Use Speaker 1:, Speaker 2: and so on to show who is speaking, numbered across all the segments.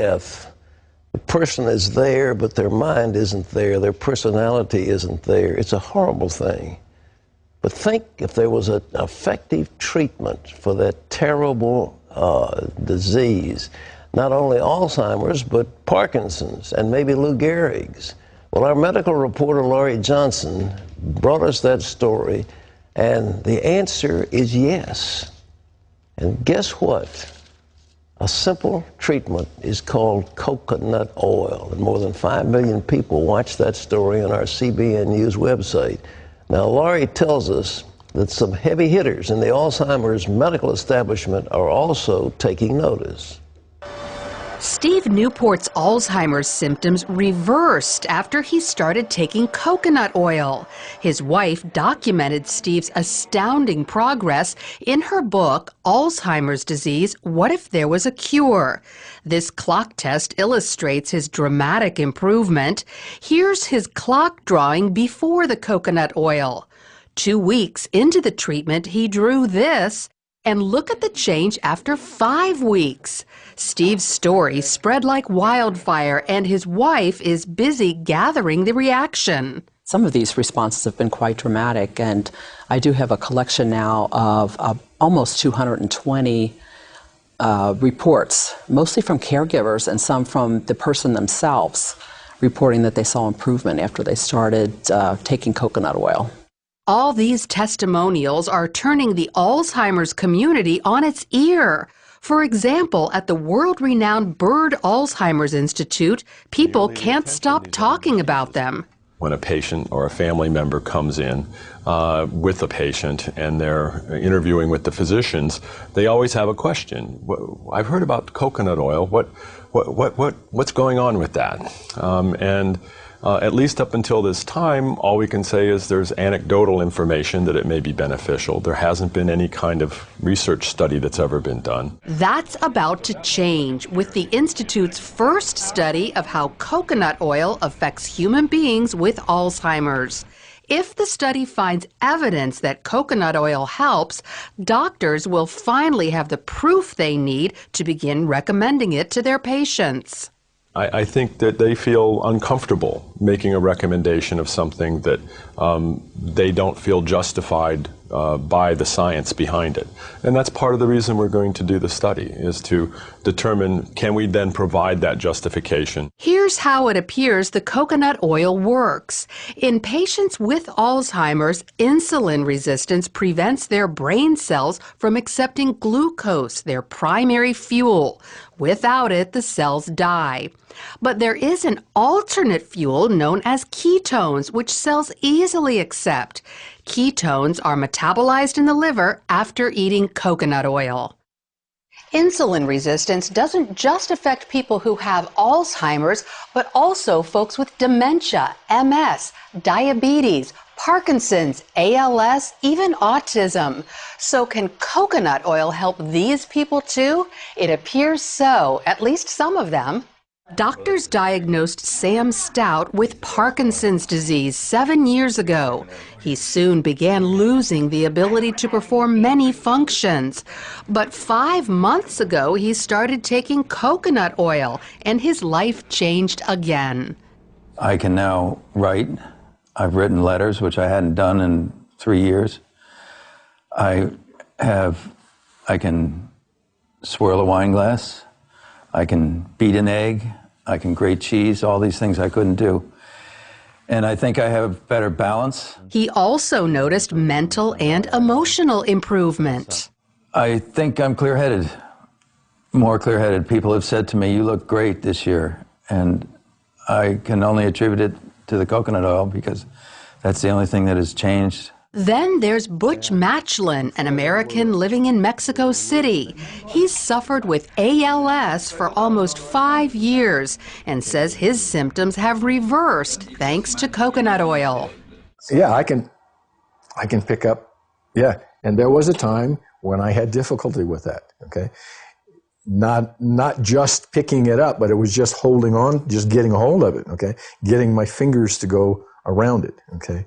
Speaker 1: death, the person is there, but their mind isn't there, their personality isn't there. It's a horrible thing. But think if there was an effective treatment for that terrible disease, not only Alzheimer's, but Parkinson's and maybe Lou Gehrig's. Well, our medical reporter, Laurie Johnson, brought us that story, and the answer is yes. And guess what? A simple treatment is called coconut oil, and more than 5 million people watched that story on our CBN News website. Now, Laurie tells us that some heavy hitters in the Alzheimer's medical establishment are also taking notice.
Speaker 2: Steve Newport's Alzheimer's symptoms reversed after he started taking coconut oil. His wife documented Steve's astounding progress in her book, Alzheimer's Disease, What If There Was a Cure? This clock test illustrates his dramatic improvement. Here's his clock drawing before the coconut oil. 2 weeks into the treatment, he drew this. And look at the change after 5 weeks. Steve's story spread like wildfire, and his wife is busy gathering the reaction.
Speaker 3: Some of these responses have been quite dramatic, and I do have a collection now of almost 220 reports, mostly from caregivers and some from the person themselves, reporting that they saw improvement after they started taking coconut oil.
Speaker 2: All these testimonials are turning the Alzheimer's community on its ear. For example, at the world-renowned Bird Alzheimer's Institute, people can't stop talking about them.
Speaker 4: When a patient or a family member comes in with a patient and they're interviewing with the physicians, they always have a question. I've heard about coconut oil. What's going on with that? At least up until this time, all we can say is there's anecdotal information that it may be beneficial. There hasn't been any kind of research study that's ever been done.
Speaker 2: That's about to change with the Institute's first study of how coconut oil affects human beings with Alzheimer's. If the study finds evidence that coconut oil helps, doctors will finally have the proof they need to begin recommending it to their patients.
Speaker 4: I think that they feel uncomfortable making a recommendation of something that they don't feel justified by the science behind it. And that's part of the reason we're going to do the study, is to determine, can we then provide that justification?
Speaker 2: Here's how it appears the coconut oil works. In patients with Alzheimer's, insulin resistance prevents their brain cells from accepting glucose, their primary fuel. Without it, the cells die. But there is an alternate fuel known as ketones, which cells easily accept. Ketones are metabolized in the liver after eating coconut oil. Insulin resistance doesn't just affect people who have Alzheimer's, but also folks with dementia, MS, diabetes, Parkinson's, ALS, even autism. So can coconut oil help these people too? It appears so, at least some of them. Doctors diagnosed Sam Stout with Parkinson's disease 7 years ago. He soon began losing the ability to perform many functions. But 5 months ago, he started taking coconut oil, and his life changed again.
Speaker 5: I can now write. I've written letters, which I hadn't done in 3 years. I can swirl a wine glass. I can beat an egg, I can grate cheese, all these things I couldn't do. And I think I have better balance.
Speaker 2: He also noticed mental and emotional improvement.
Speaker 5: I think I'm clear-headed, more clear-headed. People have said to me, you look great this year. And I can only attribute it to the coconut oil because that's the only thing that has changed.
Speaker 2: Then there's Butch Matchlin, an American living in Mexico City. He's suffered with ALS for almost 5 years and says his symptoms have reversed thanks to coconut oil.
Speaker 6: Yeah, I can pick up, yeah. And there was a time when I had difficulty with that, okay? Not just picking it up, but it was just holding on, just getting a hold of it, okay? Getting my fingers to go around it, okay?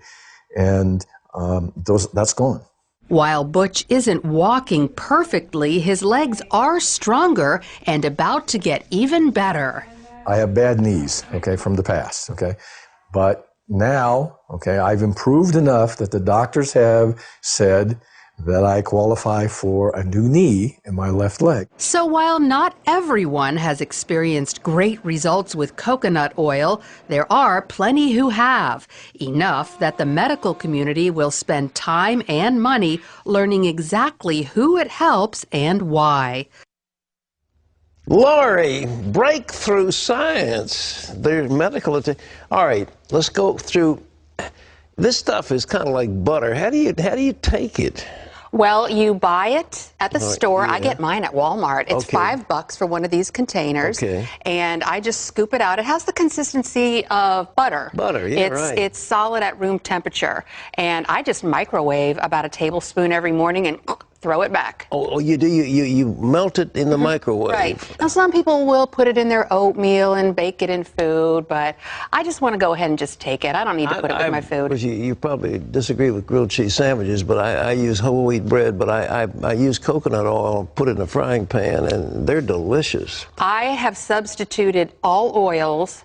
Speaker 6: And that's gone.
Speaker 2: While Butch isn't walking perfectly, his legs are stronger and about to get even better.
Speaker 6: I have bad knees, okay, from the past, okay? But now, okay, I've improved enough that the doctors have said that I qualify for a new knee in my left leg.
Speaker 2: So while not everyone has experienced great results with coconut oil, there are plenty who have. Enough that the medical community will spend time and money learning exactly who it helps and why.
Speaker 1: Lori, breakthrough science. There's medical. All right, let's go through. This stuff is kind of like butter. How do you take it?
Speaker 7: Well, you buy it at the store.
Speaker 1: Yeah.
Speaker 7: I get mine at Walmart. It's
Speaker 1: Okay.
Speaker 7: $5 for one of these containers.
Speaker 1: Okay.
Speaker 7: And I just scoop it out. It has the consistency of butter.
Speaker 1: Butter, yeah,
Speaker 7: it's,
Speaker 1: right.
Speaker 7: It's solid at room temperature. And I just microwave about a tablespoon every morning and throw it back.
Speaker 1: Oh, you do? You melt it in the microwave?
Speaker 7: Right. Now, some people will put it in their oatmeal and bake it in food, but I just want to go ahead and just take it. I don't need to put it with my food.
Speaker 1: You probably disagree with grilled cheese sandwiches, but I use whole wheat bread, but I use coconut oil, put it in a frying pan, and they're delicious.
Speaker 7: I have substituted all oils.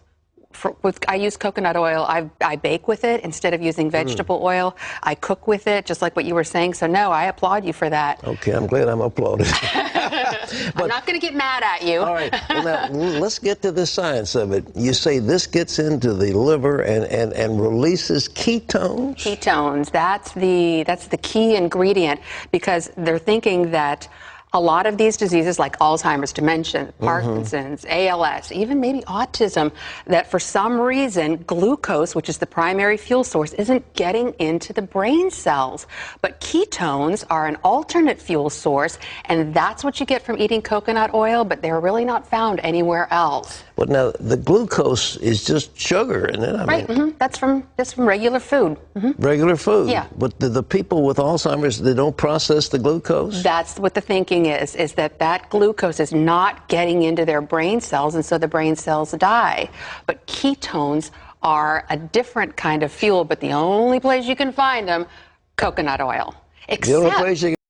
Speaker 7: I use coconut oil. I bake with it instead of using vegetable oil. I cook with it, just like what you were saying. So, no, I applaud you for that.
Speaker 1: Okay, I'm glad I'm applauded.
Speaker 7: I'm not going to get mad at you.
Speaker 1: All right, well, now let's get to the science of it. You say this gets into the liver and releases ketones?
Speaker 7: Ketones, that's the key ingredient, because they're thinking that a lot of these diseases like Alzheimer's, dementia, Parkinson's, ALS, even maybe autism, that for some reason glucose, which is the primary fuel source, isn't getting into the brain cells. But ketones are an alternate fuel source, and that's what you get from eating coconut oil, but they're really not found anywhere else.
Speaker 1: But now the glucose is just sugar, isn't it?
Speaker 7: Right, that's from regular food.
Speaker 1: Regular food.
Speaker 7: Yeah.
Speaker 1: But the people with Alzheimer's, they don't process the glucose?
Speaker 7: That's what the thinking is that glucose is not getting into their brain cells, and so the brain cells die. But ketones are a different kind of fuel, but the only place you can find them, coconut oil.
Speaker 1: The only place you